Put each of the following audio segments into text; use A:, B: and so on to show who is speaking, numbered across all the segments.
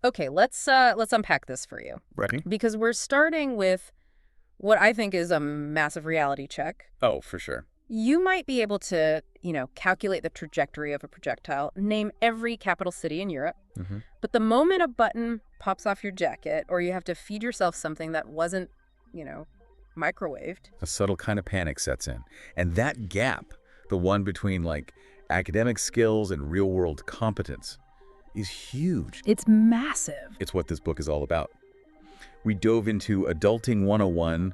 A: Okay, let's unpack this for you.
B: Ready?
A: Because we're starting with what I think is a massive reality check.
B: Oh, for sure.
A: You might be able to, calculate the trajectory of a projectile, name every capital city in Europe.
B: Hmm.
A: But the moment a button pops off your jacket or you have to feed yourself something that wasn't, microwaved.
B: A subtle kind of panic sets in. And that gap, the one between like academic skills and real-world competence, is huge.
A: It's massive.
B: It's what this book is all about. We dove into Adulting 101,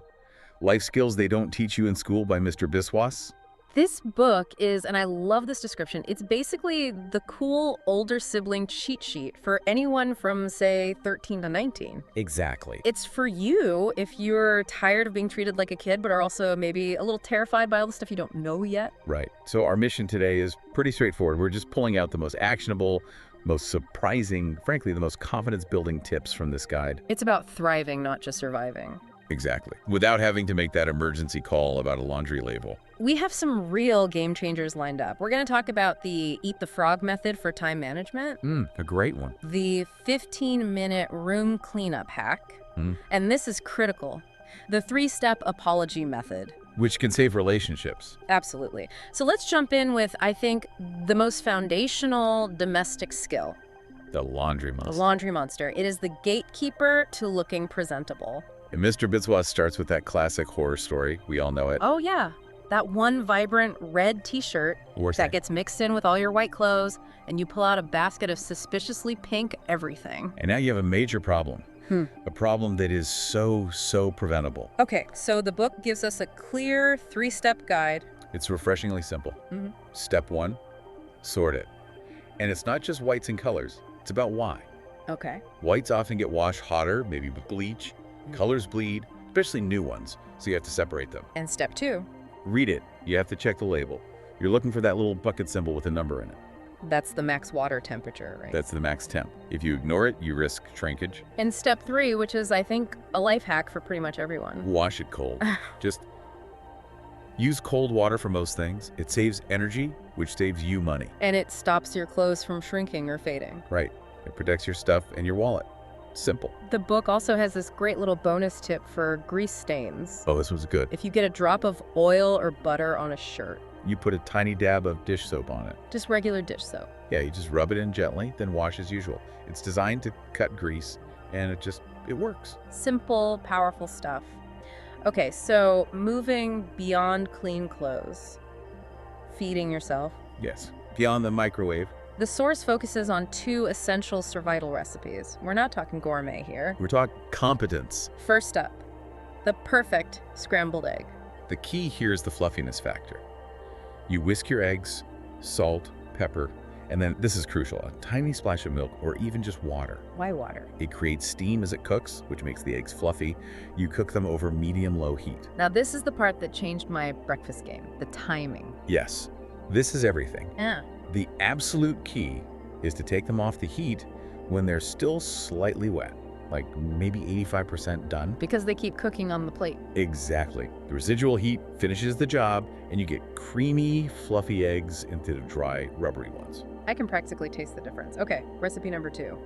B: Life Skills They Don't Teach You in School by Mr. Biswas.
A: This book is, and I love this description, it's basically the cool older sibling cheat sheet for anyone from, say, 13 to 19.
B: Exactly.
A: It's for you if you're tired of being treated like a kid, but are also maybe a little terrified by all the stuff you don't know yet.
B: Right. So our mission today is pretty straightforward. We're just pulling out the most actionable, most surprising, frankly, the most confidence-building tips from this guide.
A: It's about thriving, not just surviving.
B: Exactly. Without having to make that emergency call about a laundry label.
A: We have some real game changers lined up. We're going to talk about the Eat the Frog method for time management,
B: A great one.
A: the 15-minute room cleanup hack, and this is critical, the 3-step apology method.
B: Which can save relationships.
A: Absolutely. So let's jump in with, I think, the most foundational domestic skill,
B: The laundry
A: the
B: monster.
A: laundry monster. It is the gatekeeper to looking presentable.
B: And Mr. Biswas starts with that classic horror story. We all know it.
A: Oh, yeah. That one vibrant red t-shirt
B: Or
A: that gets mixed in with all your white clothes, and you pull out a basket of suspiciously pink everything.
B: And now you have a major problem. A problem that is so preventable.
A: Okay, so the book gives us a clear 3-step guide.
B: It's refreshingly simple. Step 1, sort it. And it's not just whites and colors. It's about why.
A: Okay.
B: Whites often get washed hotter, maybe with bleach. Colors bleed, especially new ones, so you have to separate them.
A: And step 2,
B: Read it. You have to check the label. You're looking for that little bucket symbol with a number in it.
A: that's the max water temperature, right?
B: That's the max temp. If you ignore it, you risk shrinkage.
A: And step 3, which is, I think, a life hack for pretty much everyone.
B: Wash it cold. Just use cold water for most things. It saves energy, which saves you money.
A: And it stops your clothes from shrinking or fading.
B: Right. It protects your stuff and your wallet. Simple.
A: The book also has this great little bonus tip for grease stains.
B: Oh, this was good.
A: If you get a drop of oil or butter on a shirt,
B: You put a tiny dab of dish soap on it.
A: just regular dish soap.
B: Yeah, you just rub it in gently, then wash as usual. It's designed to cut grease, and it works.
A: Simple, powerful stuff. Okay, so moving beyond clean clothes, feeding yourself.
B: Yes. Beyond the microwave,
A: The source focuses on 2 essential survival recipes. We're not talking gourmet here.
B: we're talking competence.
A: First up, the perfect scrambled egg.
B: The key here is the fluffiness factor. You whisk your eggs, salt, pepper, and then, this is crucial, a tiny splash of milk or even just water.
A: Why water?
B: It creates steam as it cooks, which makes the eggs fluffy. You cook them over medium-low heat.
A: Now this is the part that changed my breakfast game, the timing.
B: Yes, this is everything.
A: Yeah.
B: The absolute key is to take them off the heat when they're still slightly wet, like maybe 85% done.
A: Because they keep cooking on the plate.
B: Exactly. The residual heat finishes the job, and you get creamy, fluffy eggs instead of dry, rubbery ones.
A: I can practically taste the difference. Okay, recipe number 2.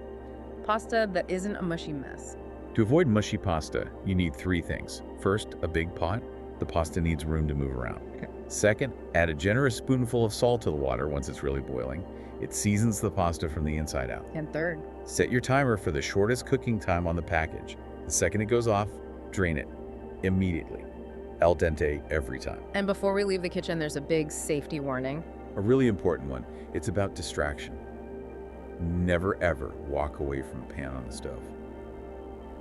A: Pasta that isn't a mushy mess.
B: To avoid mushy pasta, you need 3 things. First, a big pot. The pasta needs room to move around.
A: Okay.
B: Second, add a generous spoonful of salt to the water once it's really boiling. It seasons the pasta from the inside out.
A: And third,
B: Set your timer for the shortest cooking time on the package. The second it goes off, drain it immediately. Al dente every time.
A: and before we leave the kitchen, there's a big safety warning.
B: A really important one. It's about distraction. Never ever walk away from a pan on the stove,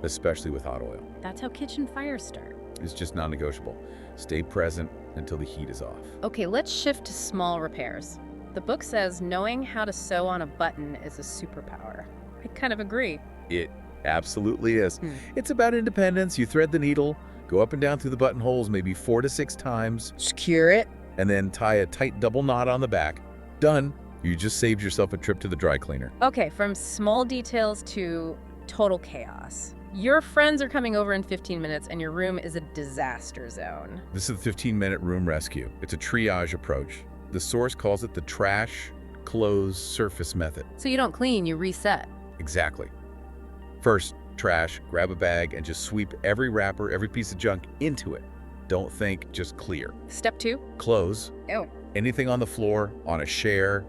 B: especially with hot oil.
A: That's how kitchen fires start.
B: It's just non-negotiable. Stay present until the heat is off.
A: Okay, let's shift to small repairs. The book says knowing how to sew on a button is a superpower. I kind of agree.
B: It absolutely is.
A: Hmm.
B: It's about independence. You thread the needle, go up and down through the buttonholes maybe 4 to 6 times,
A: Secure it.
B: and then tie a tight double knot on the back. Done. You just saved yourself a trip to the dry cleaner.
A: Okay, from small details to total chaos. Your friends are coming over in 15 minutes and your room is a disaster zone.
B: This is the 15-minute room rescue. It's a triage approach. The source calls it the trash, close, surface method.
A: So you don't clean, you reset.
B: Exactly. First, trash, grab a bag, and just sweep every wrapper, every piece of junk into it. Don't think, just clear.
A: Step 2?
B: Clothes.
A: Oh.
B: Anything on the floor, on a chair,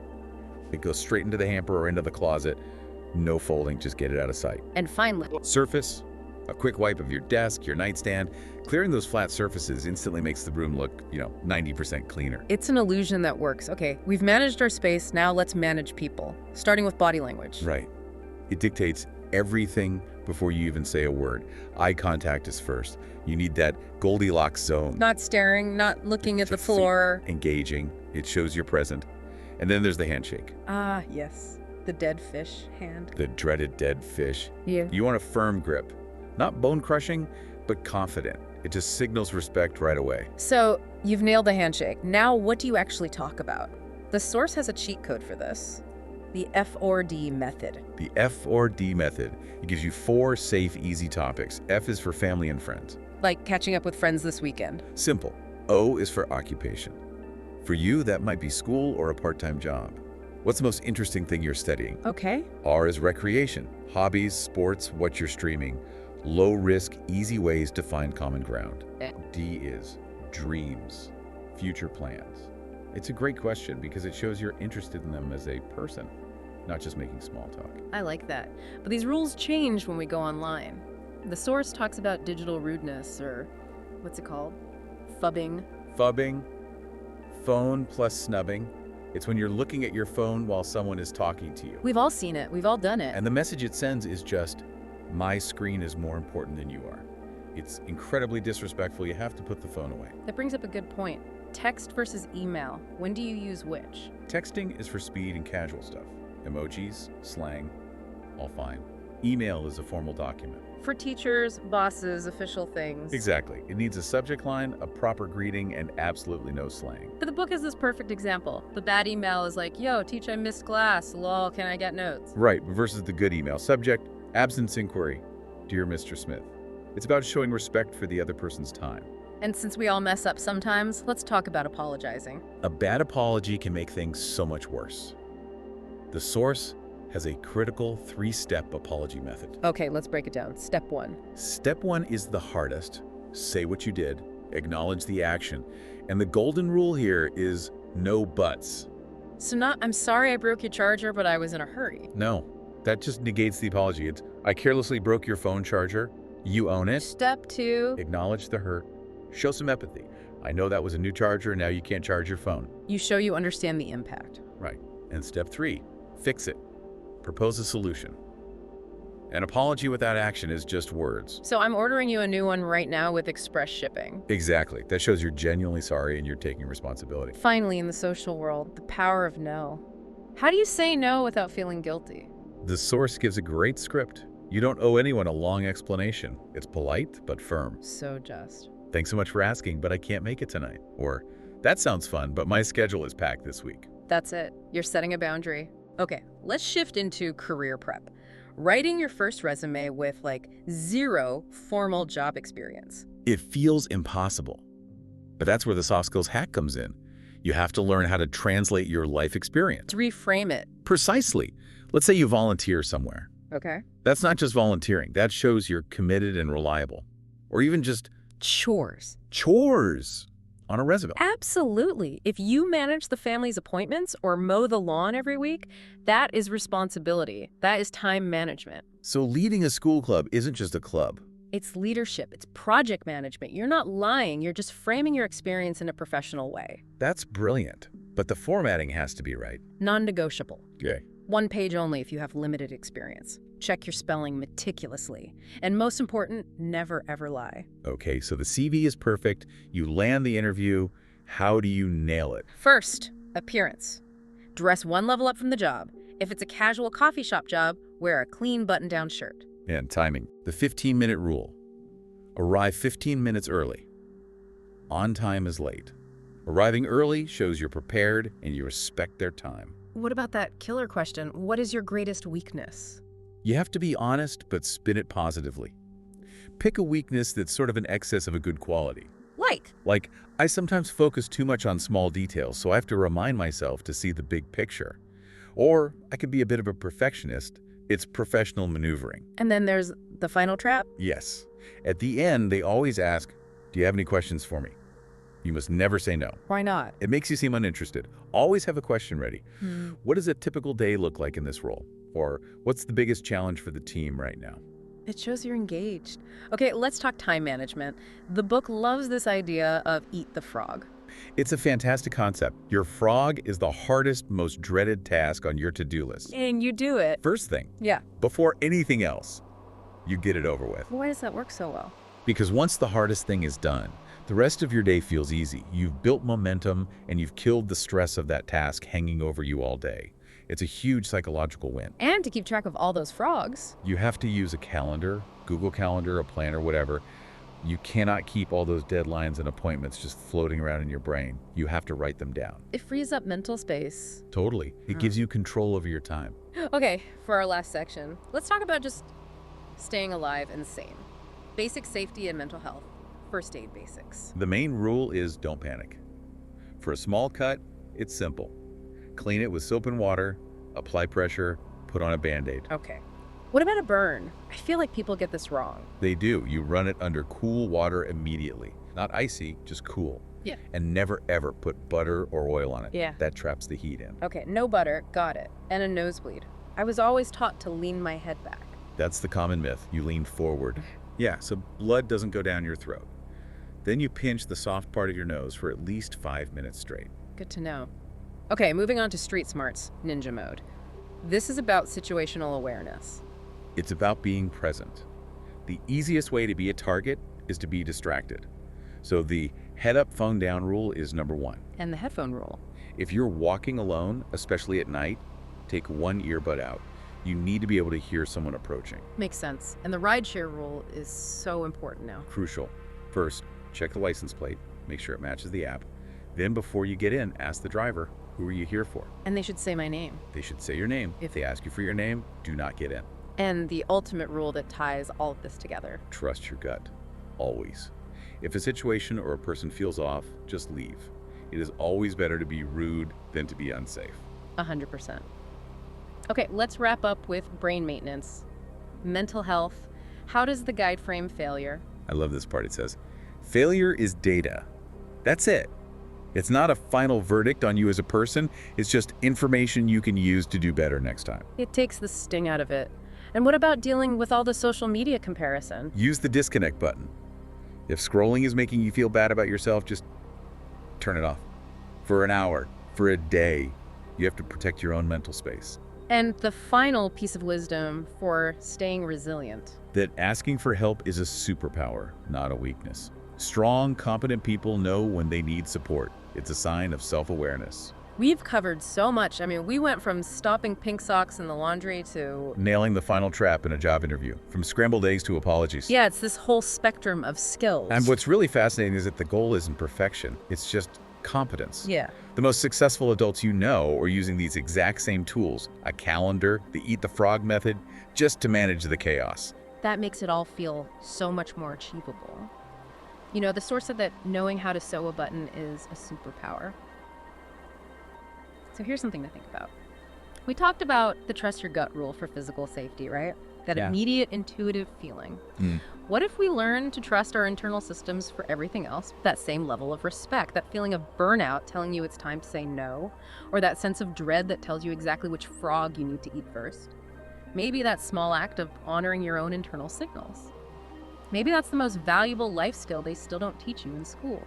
B: it goes straight into the hamper or into the closet. No folding, just get it out of sight.
A: And finally,
B: Surface. A quick wipe of your desk, your nightstand. Clearing those flat surfaces instantly makes the room look, 90% cleaner.
A: it's an illusion that works. Okay, we've managed our space, now let's manage people. Starting with body language.
B: Right. It dictates everything before you even say a word. Eye contact is first. You need that Goldilocks zone.
A: Not staring, not looking at the
B: Just
A: floor.
B: Engaging. It shows you're present. And then there's the handshake.
A: Ah, yes. The dead fish hand.
B: The dreaded dead fish.
A: Yeah.
B: You want a firm grip. Not bone-crushing, but confident. It just signals respect right away.
A: So, you've nailed the handshake. Now, what do you actually talk about? The source has a cheat code for this. The F or D method.
B: The F or D method. It gives you 4 safe, easy topics. F is for family and friends.
A: Like catching up with friends this weekend.
B: Simple. O is for occupation. For you, that might be school or a part-time job. What's the most interesting thing you're studying?
A: Okay.
B: R is recreation. Hobbies, sports, what you're streaming. Low risk, easy ways to find common ground. D is dreams, future plans. It's a great question because it shows you're interested in them as a person, not just making small talk.
A: I like that. But these rules change when we go online. The source talks about digital rudeness, or what's it called? Phubbing.
B: Phubbing, phone plus snubbing. It's when you're looking at your phone while someone is talking to you.
A: We've all seen it. We've all done it.
B: And the message it sends is just, my screen is more important than you are. It's incredibly disrespectful. You have to put the phone away.
A: That brings up a good point. Text versus email. When do you use which?
B: Texting is for speed and casual stuff. Emojis, slang, all fine. Email is a formal document.
A: For teachers, bosses, official things.
B: Exactly. It needs a subject line, a proper greeting, and absolutely no slang.
A: But the book is this perfect example. The bad email is like, yo, teach, I missed class. Lol, can I get notes?
B: Right, versus the good email. Subject, absence inquiry. Dear Mr. Smith. It's about showing respect for the other person's time.
A: And since we all mess up sometimes, let's talk about apologizing.
B: A bad apology can make things so much worse. The source has a critical 3-step apology method.
A: Okay, let's break it down. Step 1.
B: Step 1 is the hardest. Say what you did, acknowledge the action. And the golden rule here is no buts.
A: So not, I'm sorry I broke your charger, but I was in a hurry.
B: No, that just negates the apology. It's, I carelessly broke your phone charger. You own it.
A: Step 2.
B: Acknowledge the hurt. Show some empathy. I know that was a new charger, now you can't charge your phone.
A: You show you understand the impact.
B: Right. And step 3, fix it. Propose a solution. An apology without action is just words.
A: So I'm ordering you a new one right now with express shipping.
B: Exactly. That shows you're genuinely sorry and you're taking responsibility.
A: Finally, in the social world, the power of no. How do you say no without feeling guilty?
B: The source gives a great script. You don't owe anyone a long explanation. It's polite, but firm.
A: So just.
B: Thanks so much for asking, but I can't make it tonight. Or, that sounds fun, but my schedule is packed this week.
A: That's it. You're setting a boundary. Okay, let's shift into career prep. Writing your first resume with like 0 formal job experience.
B: It feels impossible. But that's where the soft skills hack comes in. You have to learn how to translate your life experience.
A: To reframe it.
B: Precisely. Let's say you volunteer somewhere.
A: Okay.
B: That's not just volunteering. That shows you're committed and reliable. Or even just
A: Chores.
B: chores on a resume.
A: Absolutely. If you manage the family's appointments or mow the lawn every week, that is responsibility. That is time management.
B: So leading a school club isn't just a club.
A: It's leadership. It's project management. You're not lying. You're just framing your experience in a professional way.
B: That's brilliant. But the formatting has to be right.
A: Non-negotiable.
B: Okay.
A: 1 page only if you have limited experience. Check your spelling meticulously. And most important, never ever lie.
B: Okay, so the CV is perfect. You land the interview. How do you nail it?
A: First, appearance. Dress 1 level up from the job. If it's a casual coffee shop job, wear a clean button-down shirt.
B: And timing. The 15-minute rule. Arrive 15 minutes early. On time is late. Arriving early shows you're prepared and you respect their time.
A: What about that killer question? What is your greatest weakness?
B: You have to be honest, but spin it positively. Pick a weakness that's sort of an excess of a good quality. Like, I sometimes focus too much on small details, so I have to remind myself to see the big picture. Or I could be a bit of a perfectionist, It's professional maneuvering.
A: And then there's the final trap?
B: Yes. At the end, they always ask, do you have any questions for me? You must never say no.
A: Why not?
B: It makes you seem uninterested. Always have a question ready. What does a typical day look like in this role? Or what's the biggest challenge for the team right now?
A: It shows you're engaged. Okay, let's talk time management. The book loves this idea of eat the frog.
B: It's a fantastic concept. Your frog is the hardest, most dreaded task on your to-do list.
A: And you do it.
B: First thing,
A: Yeah.
B: before anything else, you get it over with.
A: Why does that work so well?
B: Because once the hardest thing is done, the rest of your day feels easy. You've built momentum and you've killed the stress of that task hanging over you all day. It's a huge psychological win.
A: And to keep track of all those frogs.
B: You have to use a calendar, Google Calendar, a planner, whatever. You cannot keep all those deadlines and appointments just floating around in your brain. You have to write them down.
A: It frees up mental space.
B: Totally. It gives you control over your time.
A: Okay, for our last section, let's talk about just staying alive and sane. Basic safety and mental health. First aid basics.
B: The main rule is don't panic. For a small cut, it's simple. Clean it with soap and water, apply pressure, put on a Band-Aid.
A: Okay. What about a burn? I feel like people get this wrong.
B: They do. You run it under cool water immediately. Not icy, just cool.
A: Yeah.
B: And never ever put butter or oil on it.
A: Yeah.
B: That traps the heat in.
A: Okay, no butter, got it. And a nosebleed. I was always taught to lean my head back.
B: That's the common myth. You lean forward. Yeah, so blood doesn't go down your throat. Then you pinch the soft part of your nose for at least 5 minutes straight.
A: Good to know. Okay, moving on to street smarts, ninja mode. This is about situational awareness.
B: It's about being present. The easiest way to be a target is to be distracted. So the head up, phone down rule is number 1.
A: And the headphone rule.
B: If you're walking alone, especially at night, take one earbud out. You need to be able to hear someone approaching.
A: Makes sense. And the rideshare rule is so important now.
B: Crucial. First, check the license plate, make sure it matches the app. Then before you get in, ask the driver, who are you here for?
A: And they should say my name.
B: They should say your name. If they ask you for your name, do not get in.
A: And the ultimate rule that ties all of this together.
B: Trust your gut. Always. If a situation or a person feels off, just leave. It is always better to be rude than to be unsafe.
A: 100%. Okay, let's wrap up with brain maintenance. Mental health. How does the guide frame failure?
B: I love this part. It says, failure is data. That's it. It's not a final verdict on you as a person. It's just information you can use to do better next time.
A: It takes the sting out of it. And what about dealing with all the social media comparison?
B: Use the disconnect button. If scrolling is making you feel bad about yourself, just turn it off. For an hour, for a day, you have to protect your own mental space.
A: And the final piece of wisdom for staying resilient.
B: That asking for help is a superpower, not a weakness. Strong, competent people know when they need support. It's a sign of self-awareness.
A: We've covered so much. I mean, we went from stopping pink socks in the laundry to...
B: Nailing the final trap in a job interview, from scrambled eggs to apologies.
A: Yeah, it's this whole spectrum of skills.
B: And what's really fascinating is that the goal isn't perfection. It's just competence.
A: Yeah.
B: The most successful adults you know are using these exact same tools, a calendar, the eat the frog method, just to manage the chaos.
A: That makes it all feel so much more achievable. You know, the source said that knowing how to sew a button is a superpower. So here's something to think about. We talked about the trust your gut rule for physical safety, right? That
B: Yeah.
A: immediate intuitive feeling. What if we learn to trust our internal systems for everything else? That same level of respect, that feeling of burnout telling you it's time to say no, or that sense of dread that tells you exactly which frog you need to eat first. Maybe that small act of honoring your own internal signals. Maybe that's the most valuable life skill they still don't teach you in school.